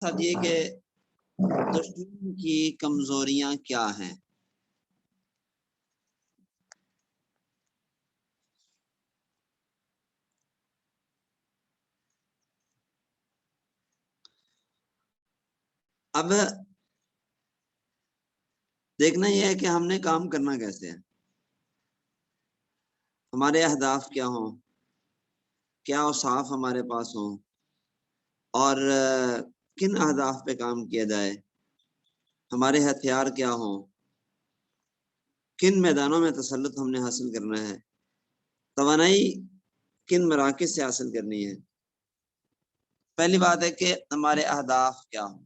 ساتھ یہ کہ دشمن کی کمزوریاں کیا ہیں. اب دیکھنا یہ ہے کہ ہم نے کام کرنا کیسے ہے، ہمارے اہداف کیا ہوں، کیا اوصاف ہمارے پاس ہوں، اور کن اہداف پہ کام کیا جائے، ہمارے ہتھیار کیا ہوں، کن میدانوں میں تسلط ہم نے حاصل کرنا ہے، توانائی کن مراکز سے حاصل کرنی ہے. پہلی بات ہے کہ ہمارے اہداف کیا ہوں.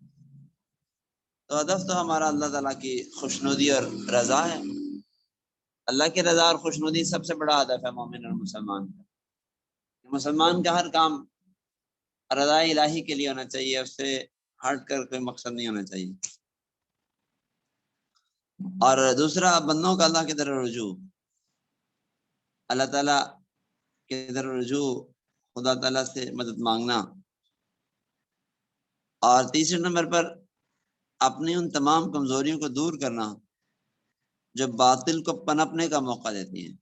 تو ہدف تو ہمارا اللہ تعالیٰ کی خوشنودی اور رضا ہے. اللہ کی رضا اور خوشنودی سب سے بڑا ہدف ہے مومن اور مسلمان کا. مسلمان کا ہر کام رضا الہی کے لیے ہونا چاہیے، اس سے ہٹ کر کوئی مقصد نہیں ہونا چاہیے. اور دوسرا بندوں کا اللہ کی طرف رجوع، اللہ تعالیٰ کی طرف رجوع، خدا تعالیٰ سے مدد مانگنا. اور تیسرے نمبر پر اپنی ان تمام کمزوریوں کو دور کرنا جو باطل کو پنپنے کا موقع دیتی ہیں.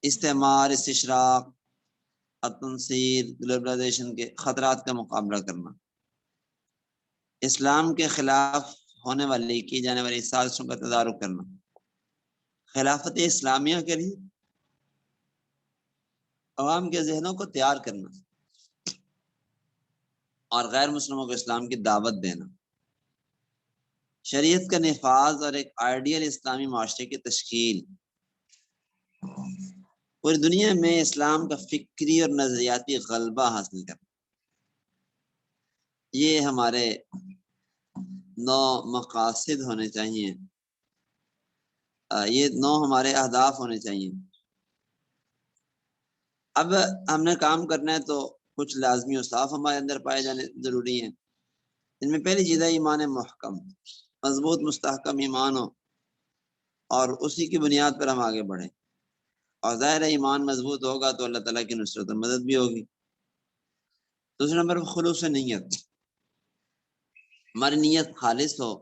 استعمار، استشراق اور تنصیر، گلوبلائزیشن کے خطرات کا مقابلہ کرنا، اسلام کے خلاف ہونے والی کی جانے والی سازشوں کا تدارک کرنا، خلافت اسلامیہ کے لیے عوام کے ذہنوں کو تیار کرنا اور غیر مسلموں کو اسلام کی دعوت دینا، شریعت کا نفاذ اور ایک آئیڈیل اسلامی معاشرے کی تشکیل، پوری دنیا میں اسلام کا فکری اور نظریاتی غلبہ حاصل کرنا. یہ ہمارے 9 مقاصد ہونے چاہیے، یہ 9 ہمارے اہداف ہونے چاہیے. اب ہم نے کام کرنا ہے تو کچھ لازمی اوصاف ہمارے اندر پائے جانے ضروری ہیں. ان میں پہلی چیز ہے ایمان محکم، مضبوط مستحکم ایمان ہو اور اسی کی بنیاد پر ہم آگے بڑھیں. اور ظاہر ہے ایمان مضبوط ہوگا تو اللہ تعالیٰ کی نصرت و مدد بھی ہوگی. دوسرے نمبر پر خلوص نیت، ہماری نیت خالص ہو،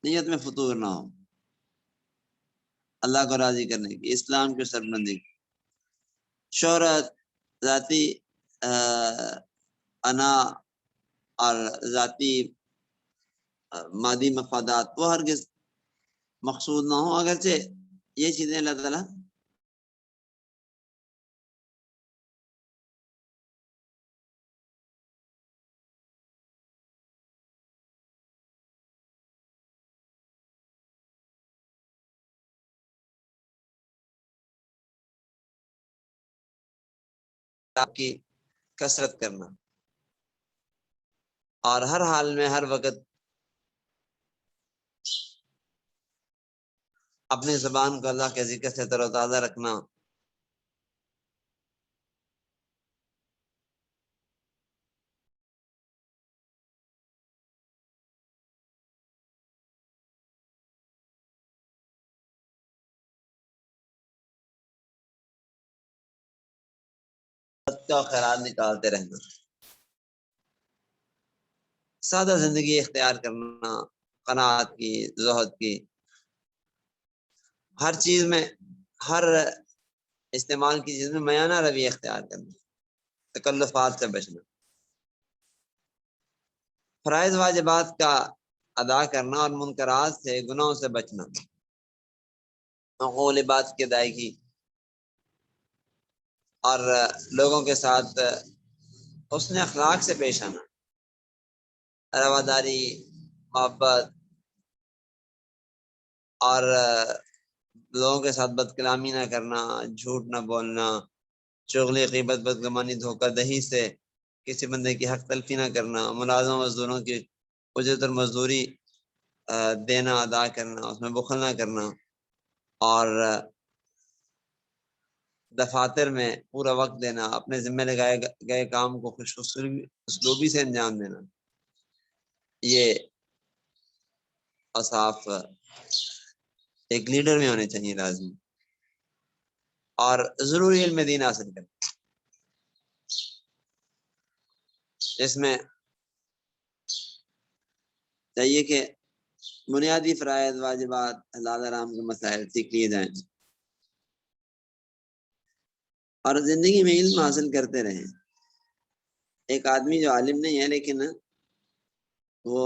نیت میں فطور نہ ہو، اللہ کو راضی کرنے کی، اسلام کی سربلندی کی. شہرت، ذاتی انا اور ذاتی مادی مفادات وہ ہرگز مقصود نہ ہو، اگرچہ یہ چیزیں اللہ تعالیٰ آپ کی کثرت کرنا اور ہر حال میں ہر وقت اپنی زبان کو اللہ کے ذکر سے تر و تازہ رکھنا. کا خیرات نکالتے رہنا، سادہ زندگی اختیار کرنا، قناعت کی، زہد کی، ہر چیز میں، ہر استعمال کی چیز میں میانہ روی اختیار کرنا، تکلفات سے بچنا، فرائض واجبات کا ادا کرنا اور منکرات سے، گناہوں سے بچنا، معقول بات کی ادائیگی اور لوگوں کے ساتھ حسن اخلاق سے پیش آنا، رواداری، محبت اور لوگوں کے ساتھ بد کلامی نہ کرنا، جھوٹ نہ بولنا، چغلی، غیبت، بدگمانی، دھوکہ دہی سے کسی بندے کی حق تلفی نہ کرنا، ملازم مزدوروں کی اجرت اور مزدوری دینا، ادا کرنا، اس میں بخل نہ کرنا، اور دفاتر میں پورا وقت دینا، اپنے ذمہ لگائے گئے کام کو خوش اسلوبی سے انجام دینا. یہ اوصاف ایک لیڈر میں ہونے چاہیے لازمی. اور ضروری علم دین حاصل کرنا، اس میں چاہیے کہ بنیادی فرائض واجبات حلال حرام کے مسائل سیکھ لیے جائیں اور زندگی میں علم حاصل کرتے رہیں۔ ایک آدمی جو عالم نہیں ہے لیکن وہ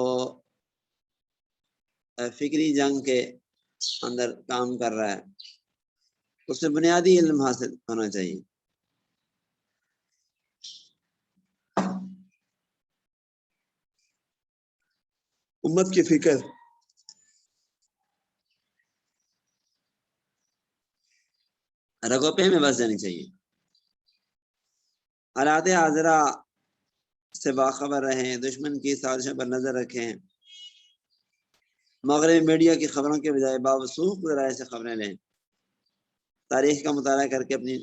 فکری جنگ کے اندر کام کر رہا ہے، اس سے بنیادی علم حاصل ہونا چاہیے۔ امت کی فکر رگو پہ میں بس جانی چاہیے، حالات حاضرہ سے باخبر رہیں، دشمن کی سازشوں پر نظر رکھیں، مغربی میڈیا کی خبروں کے بجائے باوثوق ذرائع سے خبریں لیں، تاریخ کا مطالعہ کر کے اپنی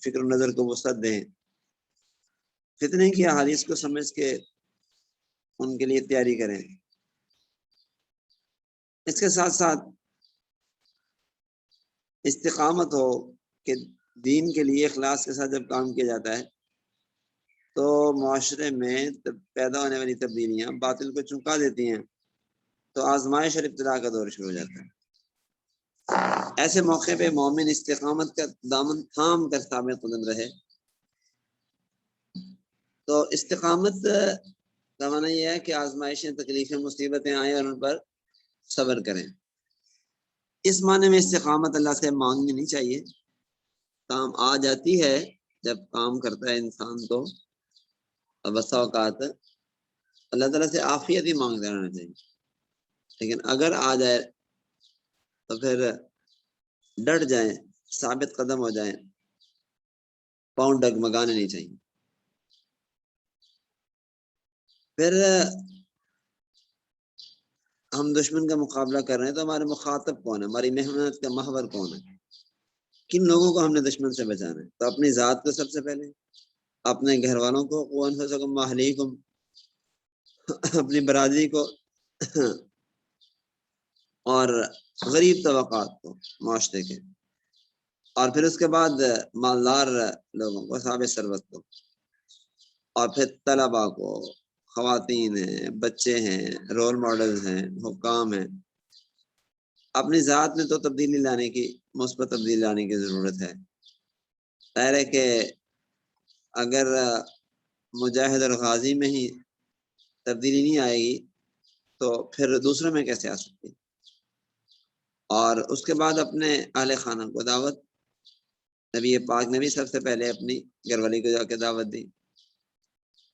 فکر و نظر کو وسعت دیں، فتنے کی احادیث کو سمجھ کے ان کے لیے تیاری کریں۔ اس کے ساتھ ساتھ استقامت ہو کہ دین کے لیے اخلاص کے ساتھ جب کام کیا جاتا ہے تو معاشرے میں پیدا ہونے والی تبدیلیاں باطل کو چونکا دیتی ہیں، تو آزمائش اور ابتلا کا دور شروع ہو جاتا ہے۔ ایسے موقع پہ مومن استقامت کا دامن تھام کر ثابت قدم رہے۔ تو استقامت کا معنی یہ ہے کہ آزمائشیں، تکلیفیں، مصیبتیں آئیں اور ان پر صبر کریں۔ اس معنی میں استقامت اللہ سے مانگنی نہیں چاہیے، کام آ جاتی ہے جب کام کرتا ہے انسان تو بسا اوقات اللہ تعالیٰ سے عافیت ہی مانگتے رہنا چاہیے، لیکن اگر آ جائے تو پھر ڈٹ جائیں، ثابت قدم ہو جائیں، پاؤں ڈگمگانے نہیں چاہیے۔ پھر ہم دشمن کا مقابلہ کر رہے ہیں تو ہمارے مخاطب کون ہے، ہماری محنت کا محور کون ہے، کن لوگوں کو ہم نے دشمن سے بچانا ہے؟ تو اپنی ذات کو سب سے پہلے، اپنے گھر والوں کو، وانفسکم واہلیکم، اپنی برادری کو اور غریب طبقات کو معاشرے کے، اور پھر اس کے بعد مالدار لوگوں کو، صاحب ثروت کو، اور پھر طلباء کو، خواتین ہیں، بچے ہیں، رول ماڈلز ہیں، حکام ہیں۔ اپنی ذات میں تو تبدیلی لانے کی، مثبت تبدیلی لانے کی ضرورت ہے۔ ظاہر ہے کہ اگر مجاہد اور غازی میں ہی تبدیلی نہیں آئے گی تو پھر دوسروں میں کیسے آ سکتی؟ اور اس کے بعد اپنے اہل خانہ کو دعوت، نبی پاک نے بھی سب سے پہلے اپنی گھر والی کو جا کے دعوت دی،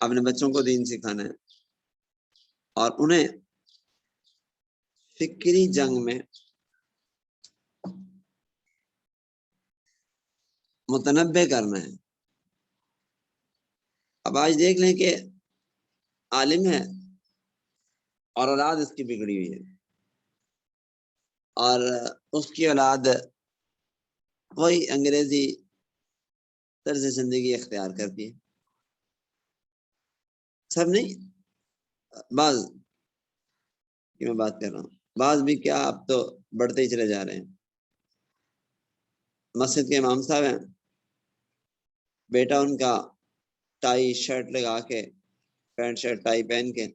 اپنے بچوں کو دین سکھانا ہے، اور انہیں فکری جنگ میں متنبع کرنا ہے۔ اب آج دیکھ لیں کہ عالم ہے اور اولاد اس کی بگڑی ہوئی ہے، اور اس کی اولاد کوئی انگریزی طرز زندگی اختیار کرتی ہے، سب نہیں، بعض کی میں بات کر رہا ہوں، بعض بھی کیا، اب تو بڑھتے ہی چلے جا رہے ہیں۔ مسجد کے امام صاحب ہیں، بیٹا ان کا ٹائی شرٹ لگا کے، پینٹ شرٹ ٹائی پہن کے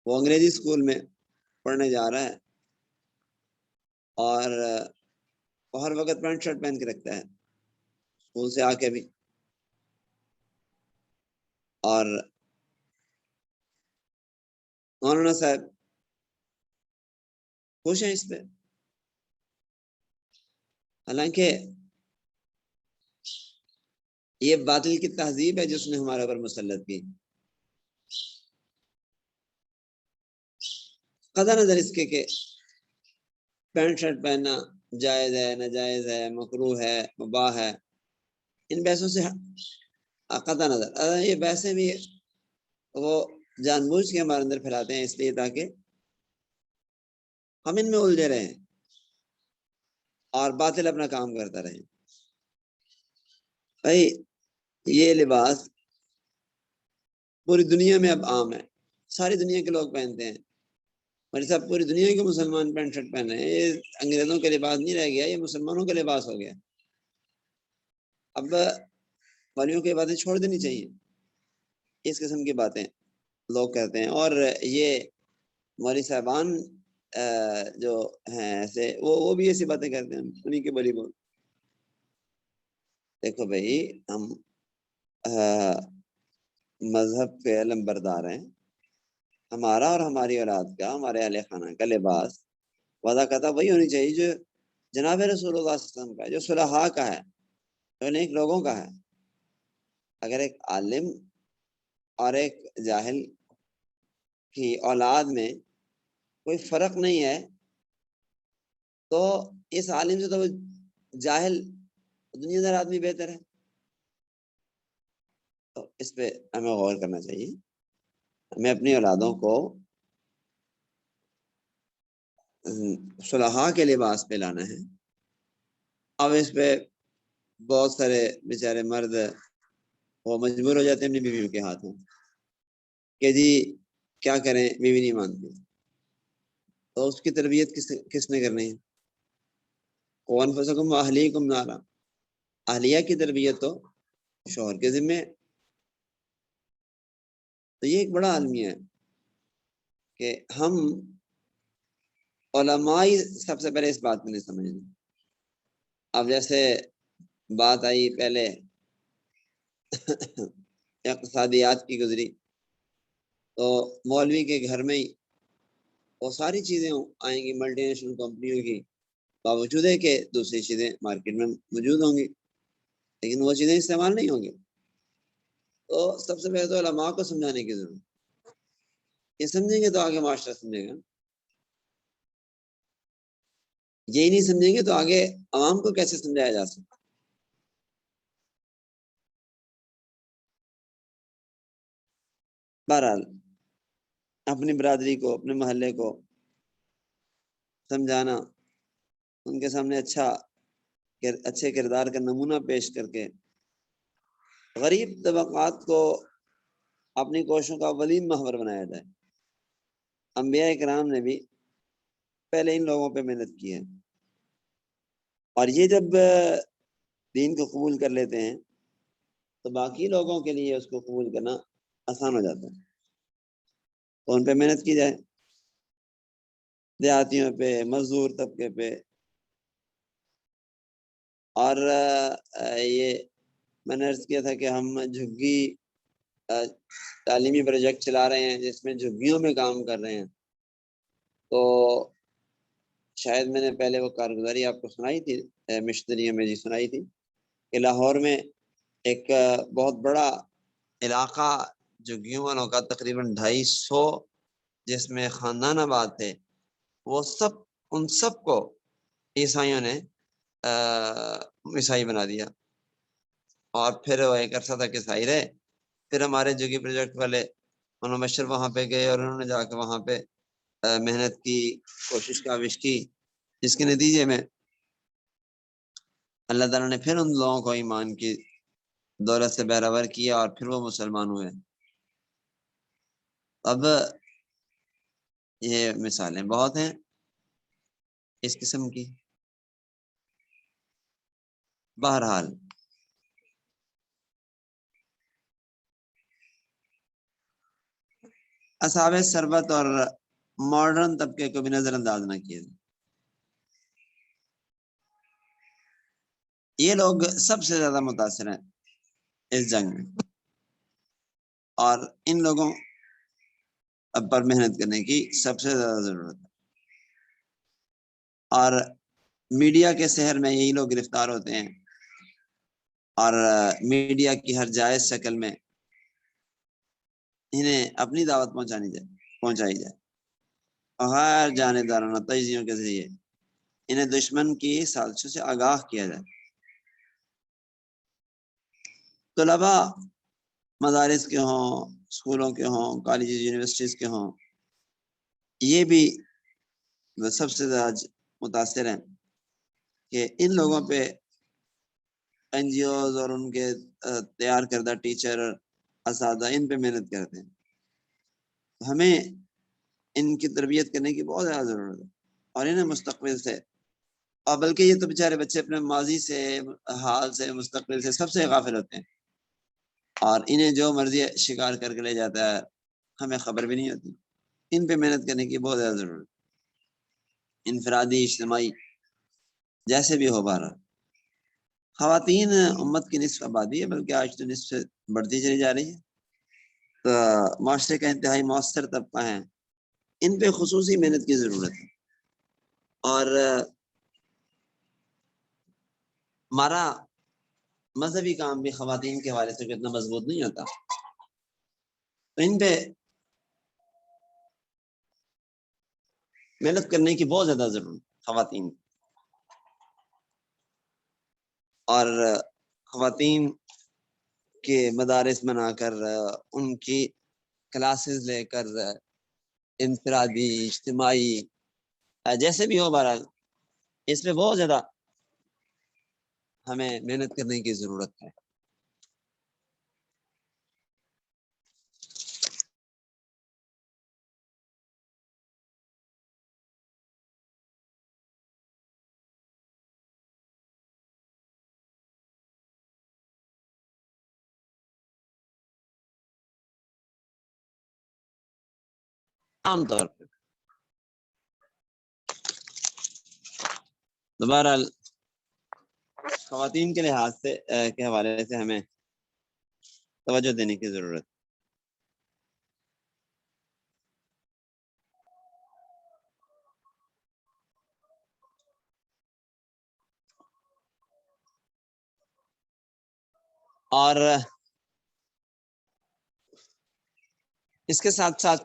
وہ انگریزی اسکول میں پڑھنے جا رہا ہے، اور وہ ہر وقت پینٹ شرٹ پہن کے رکھتا ہے اسکول سے آ کے بھی، اور مولانا صاحب خوش ہیں اس پہ، حالانکہ یہ باطل کی تہذیب ہے جس نے ہمارے اوپر مسلط کی۔ قدر نظر اس کے کہ پینٹ شرٹ پہننا جائز ہے، ناجائز ہے، مکروہ ہے، مباح ہے، ان بحثوں سے قطع نظر یہ بحثیں بھی وہ جان بوجھ کے ہمارے اندر پھیلاتے ہیں، اس لیے تاکہ ہم ان میں الجھے رہیں اور باطل اپنا کام کرتا رہے۔ بھائی یہ لباس پوری دنیا میں اب عام ہے، ساری دنیا کے لوگ پہنتے ہیں، ہمارے صاحب پوری دنیا کے مسلمان پینٹ شرٹ پہن رہے ہیں، یہ انگریزوں کا لباس نہیں رہ گیا، یہ مسلمانوں کا لباس ہو گیا۔ اب والیوں کی باتیں چھوڑ دینی چاہیے، اس قسم کی باتیں لوگ کہتے ہیں، اور یہ مولوی صاحبان جو ہیں ایسے وہ بھی ایسی باتیں کرتے ہیں، انہیں کے بلی بول۔ دیکھو بھائی، ہم مذہب کے علم بردار ہیں، ہمارا اور ہماری اولاد کا، ہمارے اہل خانہ کا لباس وضع کرتا وہی ہونی چاہیے جو جناب رسول اللہ صلی اللہ علیہ وسلم کا ہے، جو صلحاء کا ہے، جو نیک لوگوں کا ہے۔ اگر ایک عالم اور ایک جاہل کی اولاد میں کوئی فرق نہیں ہے تو اس عالم سے تو وہ جاہل دنیا دار آدمی بہتر ہے۔ تو اس پہ ہمیں غور کرنا چاہیے، ہمیں اپنی اولادوں کو صلحاء کے لباس پہ لانا ہے۔ اب اس پہ بہت سارے بیچارے مرد وہ مجبور ہو جاتے ہیں اپنی بیویوں کے ہاتھوں کہ جی کیا کریں، بیوی نہیں مانتی، تو اس کی تربیت کس نے کرنی ہے؟ وَأَنفُسَكُمْ وَأَهْلِيكُمْ نَارًا، اہلیہ کی تربیت تو شوہر کے ذمے ہے۔ تو یہ ایک بڑا المیہ ہے کہ ہم علماء سب سے پہلے اس بات میں نہیں سمجھنا۔ اب جیسے بات آئی پہلے اقتصادیات کی گزری، تو مولوی کے گھر میں ہی وہ ساری چیزیں آئیں گی ملٹی نیشنل کمپنیوں کی، باوجود ہے کہ دوسری چیزیں مارکیٹ میں موجود ہوں گی لیکن وہ چیزیں استعمال نہیں ہوں گی۔ تو سب سے پہلے تو علماء کو سمجھانے کی ضرورت، یہ سمجھیں گے تو آگے معاشرہ سمجھے گا، یہی نہیں سمجھیں گے تو آگے عوام کو کیسے سمجھایا جا سکتا۔ بہرحال اپنی برادری کو، اپنے محلے کو سمجھانا، ان کے سامنے اچھے کردار کا نمونہ پیش کر کے غریب طبقات کو اپنی کوششوں کا اولین محور بنایا جائے۔ انبیاء کرام نے بھی پہلے ان لوگوں پہ محنت کی ہے، اور یہ جب دین کو قبول کر لیتے ہیں تو باقی لوگوں کے لیے اس کو قبول کرنا آسان ہو جاتا ہے۔ تو ان پہ محنت کی جائے، دیہاتیوں پہ، مزدور طبقے پہ۔ اور یہ میں نے عرض کیا تھا کہ ہم جھگی تعلیمی پروجیکٹ چلا رہے ہیں جس میں جھگیوں میں کام کر رہے ہیں۔ تو شاید میں نے پہلے وہ کارگزاری آپ کو سنائی تھی، مشتریوں میں جی سنائی تھی کہ لاہور میں ایک بہت بڑا علاقہ جھگیوں والوں کا، تقریباً 250 جس میں خاندان آباد تھے، وہ ان سب کو عیسائیوں نے عیسائی بنا دیا، اور پھر وہ ایک عرصہ تک عیسائی رہے۔ پھر ہمارے جھگی پروجیکٹ والے مبشر وہاں پہ گئے اور انہوں نے جا کے وہاں پہ محنت کی، کوشش کاوش کی، جس کے نتیجے میں اللہ تعالیٰ نے پھر ان لوگوں کو ایمان کی دولت سے بہرور کیا اور پھر وہ مسلمان ہوئے۔ اب یہ مثالیں بہت ہیں اس قسم کی۔ بہرحال اصحاب ثروت اور ماڈرن طبقے کو بھی نظر انداز نہ کیے۔ یہ لوگ سب سے زیادہ متاثر ہیں اس جنگ میں، اور ان لوگوں پر محنت کرنے کی سب سے زیادہ ضرورت ہے۔ اور میڈیا کے سحر میں یہی لوگ گرفتار ہوتے ہیں، اور میڈیا کی ہر جائز شکل میں انہیں اپنی دعوت پہنچائی جائے، اور ہر جانبدارانہ تجزیوں کے ذریعے انہیں دشمن کی سازشوں سے آگاہ کیا جائے۔ طلباء مدارس کے ہوں، اسکولوں کے ہوں، کالجز یونیورسٹیز کے ہوں، یہ بھی سب سے زیادہ متاثر ہیں کہ ان لوگوں پہ این جی اوز اور ان کے تیار کردہ ٹیچر، اساتذہ ان پہ محنت کرتے ہیں۔ ہمیں ان کی تربیت کرنے کی بہت زیادہ ضرورت ہے، اور انہیں مستقبل سے، اور بلکہ یہ تو بیچارے بچے اپنے ماضی سے، حال سے، مستقبل سے سب سے غافل ہوتے ہیں۔ اور انہیں جو مرضی شکار کر کے لے جاتا ہے، ہمیں خبر بھی نہیں ہوتی. ان پہ محنت کرنے کی بہت زیادہ ضرورت، انفرادی اجتماعی جیسے بھی ہو. بہرحال خواتین امت کی نصف آبادی ہے، بلکہ آج تو نصف سے بڑھتی چلی جا رہی ہے. تو معاشرے کا انتہائی مؤثر طبقہ ہے، ان پہ خصوصی محنت کی ضرورت ہے. اور ہمارا مذہبی کام بھی خواتین کے حوالے سے اتنا مضبوط نہیں ہوتا، تو ان پہ محنت کرنے کی بہت زیادہ ضرورت خواتین. اور خواتین کے مدارس بنا کر ان کی کلاسز لے کر انفرادی اجتماعی جیسے بھی ہو، بہرحال اس پہ بہت زیادہ ہمیں محنت کرنے کی ضرورت ہے. عام طور پہ دوبارہ خواتین کے لحاظ سے کے حوالے سے ہمیں توجہ دینے کی ضرورت. اور اس کے ساتھ ساتھ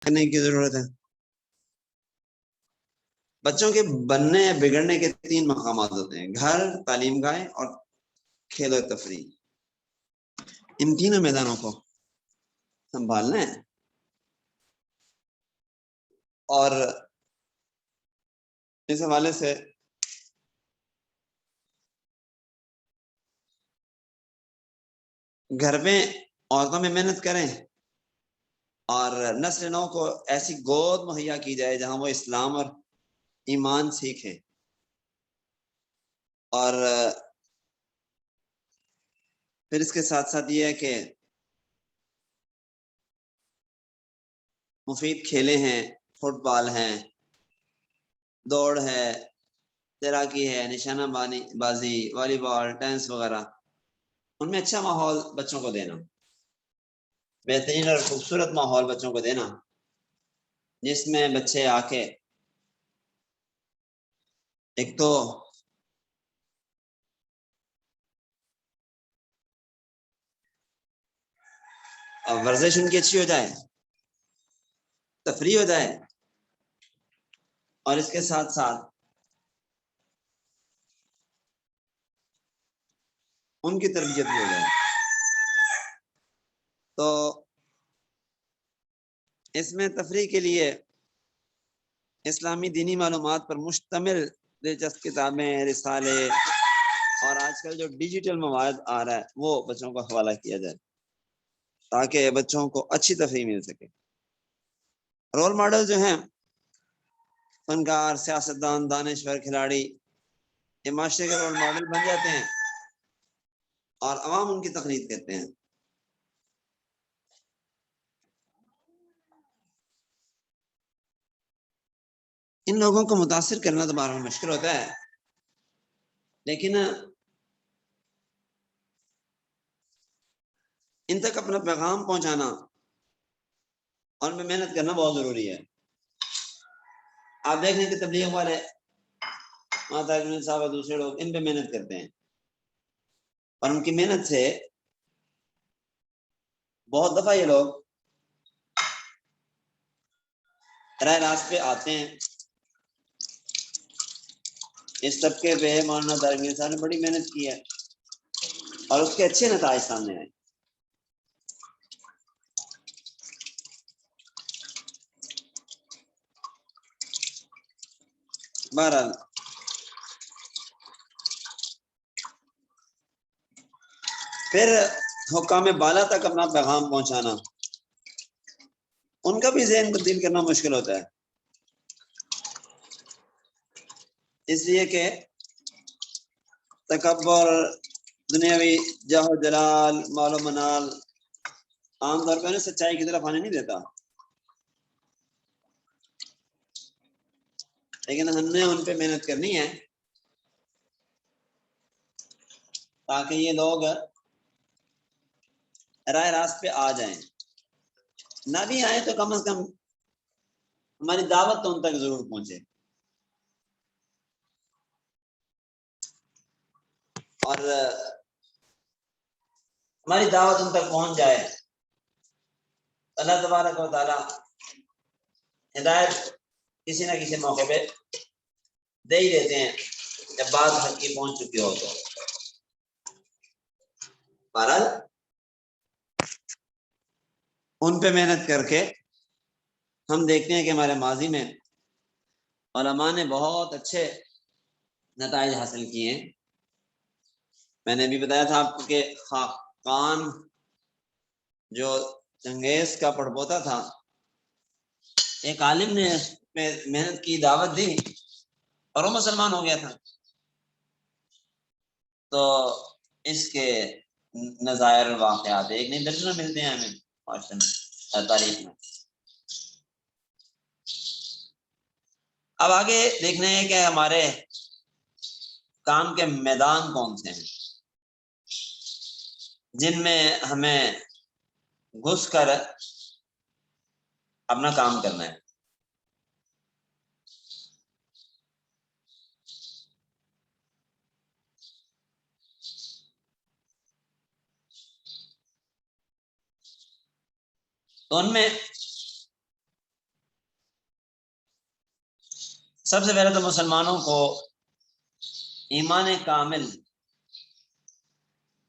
کرنے کی ضرورت ہے. بچوں کے بننے یا بگڑنے کے 3 مقامات ہوتے ہیں: گھر، تعلیم گاہ اور کھیل و تفریح. ان تینوں میدانوں کو سنبھالنا ہے. اور اس حوالے سے گھر میں عورتوں میں محنت کریں اور نسل نو کو ایسی گود مہیا کی جائے جہاں وہ اسلام اور ایمان سیکھیں. اور پھر اس کے ساتھ ساتھ یہ ہے کہ مفید کھیلے ہیں، فٹ بال ہیں، دوڑ ہے، تیراکی ہے، نشانہ بازی، والی بال، ٹینس وغیرہ، ان میں اچھا ماحول بچوں کو دینا، بہترین اور خوبصورت ماحول بچوں کو دینا، جس میں بچے آ کے ایک تو ورزش ان کی اچھی ہو جائے، تفریح ہو جائے، اور اس کے ساتھ ساتھ ان کی تربیت بھی ہو جائے. تو اس میں تفریح کے لیے اسلامی دینی معلومات پر مشتمل دلچسپ کتابیں، رسالے اور آج کل جو ڈیجیٹل مواد آ رہا ہے وہ بچوں کو حوالہ کیا جائے تاکہ بچوں کو اچھی تفریح مل سکے. رول ماڈل جو ہیں فنکار، سیاستدان، دانشور، کھلاڑی، یہ معاشرے کے رول ماڈل بن جاتے ہیں اور عوام ان کی تقلید کرتے ہیں. ان لوگوں کو متاثر کرنا تو بہت مشکل ہوتا ہے، لیکن ان تک اپنا پیغام پہنچانا اور میں محنت کرنا بہت ضروری ہے. آپ دیکھ لیں کہ تبلیغ والے صاحب اور دوسرے لوگ ان پہ محنت کرتے ہیں، اور ان کی محنت سے بہت دفعہ یہ لوگ راہ راست پہ آتے ہیں. اس طبقے پہ مولانا طارق صاحب نے بڑی محنت کی ہے اور اس کے اچھے نتائج سامنے آئے. بہرحال پھر حکام بالا تک اپنا پیغام پہنچانا، ان کا بھی ذہن تبدیل کرنا مشکل ہوتا ہے، اس لیے کہ تکبر، دنیاوی جاہ و جلال، مال و منال عام طور پہ انہیں سچائی کی طرف آنے نہیں دیتا، لیکن ہم نے ان پہ محنت کرنی ہے تاکہ یہ لوگ راہ راست پہ آ جائیں، نہ بھی آئے تو کم از کم ہماری دعوت تو ان تک ضرور پہنچے، اور ہماری دعوت ان تک پہنچ جائے، اللہ تبارک و تعالی ہدایت کسی نہ کسی موقع پہ دے ہی دیتے ہیں جب بات حق کی پہنچ چکی ہو تو۔ بہرحال ان پہ محنت کر کے ہم دیکھتے ہیں کہ ہمارے ماضی میں علماء نے بہت اچھے نتائج حاصل کیے ہیں۔ میں نے بھی بتایا تھا آپ کو کہ خاقان جو چنگیز کا پڑپوتا تھا، ایک عالم نے اس پہ محنت کی، دعوت دی اور وہ مسلمان ہو گیا تھا، تو اس کے نظائر واقعات ایک نہیں درجنوں ملتے ہیں ہمیں معاشرے میں، تاریخ میں۔ اب آگے دیکھنا ہے کہ ہمارے کام کے میدان کون سے ہیں جن میں ہمیں گھس کر اپنا کام کرنا ہے۔ تو ان میں سب سے پہلے تو مسلمانوں کو ایمان کامل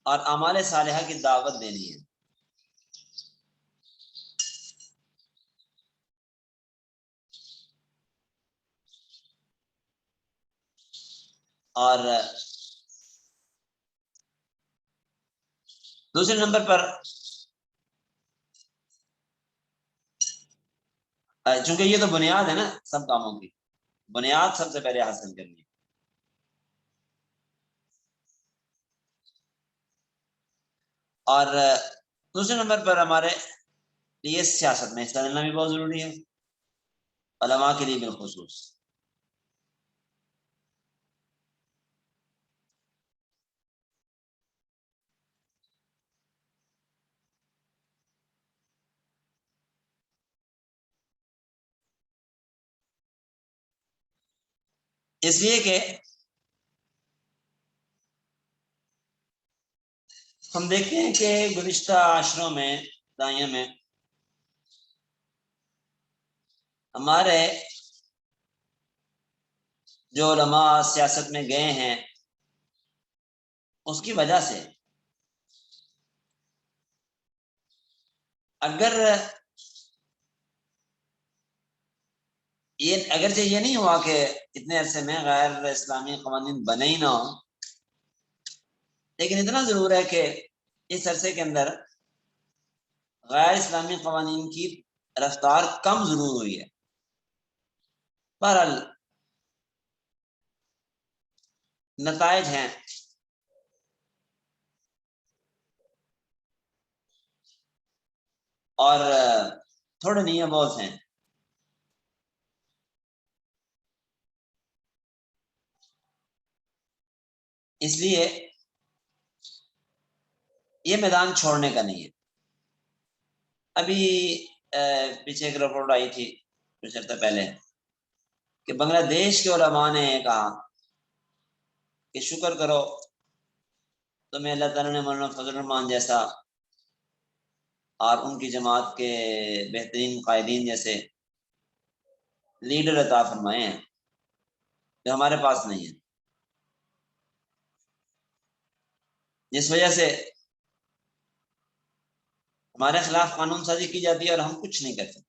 اور اعمال صالحہ کی دعوت دینی ہے، اور دوسرے نمبر پر چونکہ یہ تو بنیاد ہے نا سب کاموں کی، بنیاد سب سے پہلے حاصل کرنی ہے۔ اور دوسرے نمبر پر ہمارے لیے سیاست میں حصہ لینا بھی بہت ضروری ہے، علماء کے لیے بالخصوص۔ اس لیے کہ ہم دیکھتے ہیں کہ گزشتہ عشروں میں، دہائیوں میں ہمارے جو علماء سیاست میں گئے ہیں، اس کی وجہ سے اگرچہ یہ نہیں ہوا کہ اتنے عرصے میں غیر اسلامی قوانین بنے ہی نہ ہوں، لیکن اتنا ضرور ہے کہ اس عرصے کے اندر غیر اسلامی قوانین کی رفتار کم ضرور ہوئی ہے۔ بہرحال نتائج ہیں، اور تھوڑے نہیں ہیں، بہت ہیں۔ اس لیے یہ میدان چھوڑنے کا نہیں ہے۔ ابھی پیچھے ایک رپورٹ آئی تھی کچھ عرصہ پہلے کہ بنگلہ دیش کے علماء نے کہا کہ شکر کرو تمہیں اللہ تعالیٰ نے مولانا فضل الرحمان جیسا اور ان کی جماعت کے بہترین قائدین جیسے لیڈر عطا فرمائے ہیں جو ہمارے پاس نہیں ہے، جس وجہ سے ہمارے خلاف قانون سازی کی جاتی ہے اور ہم کچھ نہیں کرتے۔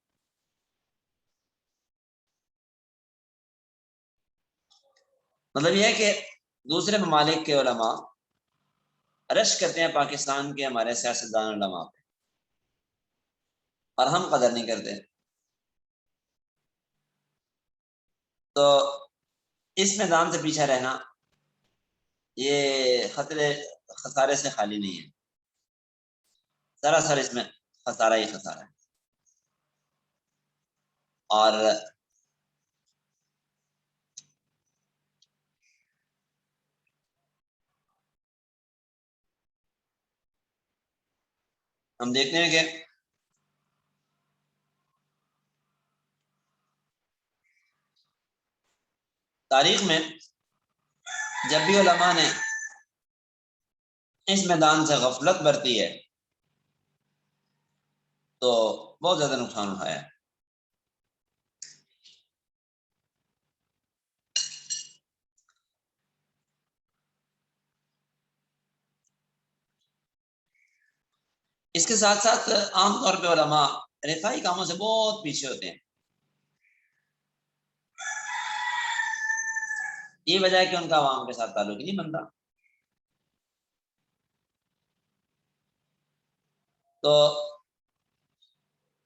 مطلب یہ ہے کہ دوسرے ممالک کے علماء رش کرتے ہیں پاکستان کے ہمارے سیاستدان علماء پہ، اور ہم قدر نہیں کرتے. تو اس میدان سے پیچھے رہنا یہ خسارے سے خالی نہیں ہے، سراسر اس میں خسارہ ہی خسارہ ہے. اور ہم دیکھتے ہیں کہ تاریخ میں جب بھی علماء نے اس میدان سے غفلت برتی ہے تو بہت زیادہ نقصان اٹھایا ہے. اس کے ساتھ ساتھ عام طور پہ علماء رفائی کاموں سے بہت پیچھے ہوتے ہیں. یہ وجہ ہے کہ ان کا عوام کے ساتھ تعلق ہی نہیں بنتا. تو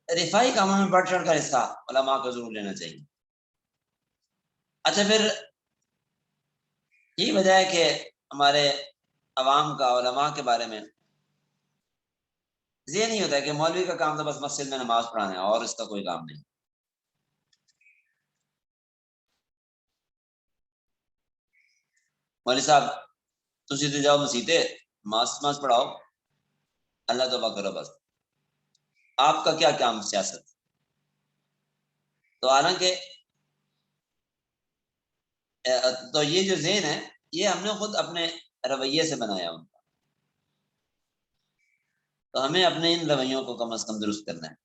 رفائی کاموں میں بڑھ چڑھ کر حصہ علماء کو ضرور لینا چاہیے. اچھا، پھر یہی وجہ ہے کہ ہمارے عوام کا علماء کے بارے میں یہ نہیں ہوتا ہے کہ مولوی کا کام تو بس مسجد میں نماز پڑھانا ہے اور اس کا کوئی کام نہیں. مولوی صاحب تسی تو جاؤ مسیتے نماز پڑھاؤ، اللہ توبہ کرو، بس آپ کا کیا کام سیاست. تو حالانکہ تو یہ جو ذہن ہے یہ ہم نے خود اپنے رویے سے بنایا ان کا. تو ہمیں اپنے ان رویوں کو کم از کم درست کرنا ہے.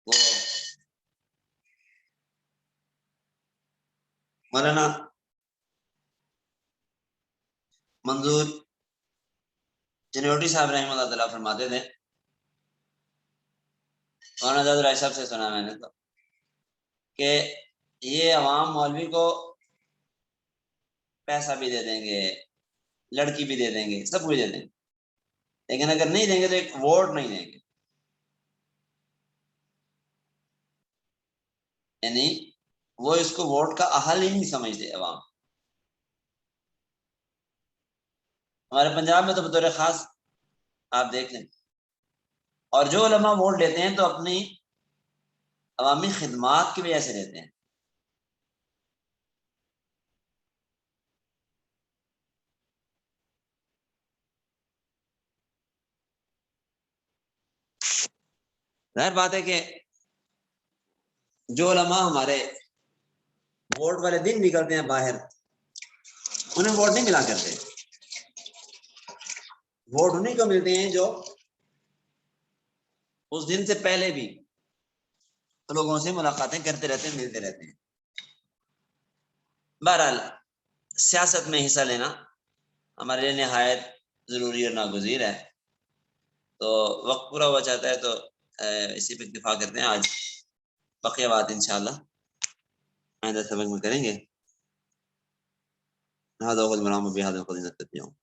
وہ مولانا منظور چنوٹی صاحب رحمۃ اللہ تعالیٰ فرماتے تھے، مولانا زاد رائے صاحب سے سنا میں نے تو، کہ یہ عوام مولوی کو پیسہ بھی دے دیں گے، لڑکی بھی دے دیں گے، سب کچھ دے دیں گے، لیکن اگر نہیں دیں گے تو ایک ووٹ نہیں دیں گے. یعنی وہ اس کو ووٹ کا اہل ہی نہیں سمجھتے عوام. ہمارے پنجاب میں تو بطور خاص آپ دیکھ لیں، اور جو علماء ووٹ لیتے ہیں تو اپنی عوامی خدمات کی وجہ سے لیتے ہیں. ظاہر بات ہے کہ جو علماء ہمارے ووٹ والے دن نکلتے ہیں باہر، انہیں ووٹ نہیں ملا کرتے. ووٹ انہیں کو ملتے ہیں جو اس دن سے پہلے بھی لوگوں سے ملاقاتیں کرتے رہتے ہیں، ملتے رہتے ہیں. بہرحال سیاست میں حصہ لینا ہمارے لیے نہایت ضروری اور ناگزیر ہے. تو وقت پورا ہوا چاہتا ہے تو اسی پہ اتفاق کرتے ہیں. آج بقیہ بات انشاءاللہ آئندہ سبق میں کریں گے. هذا هو المرام بهذا القدر نتبعه.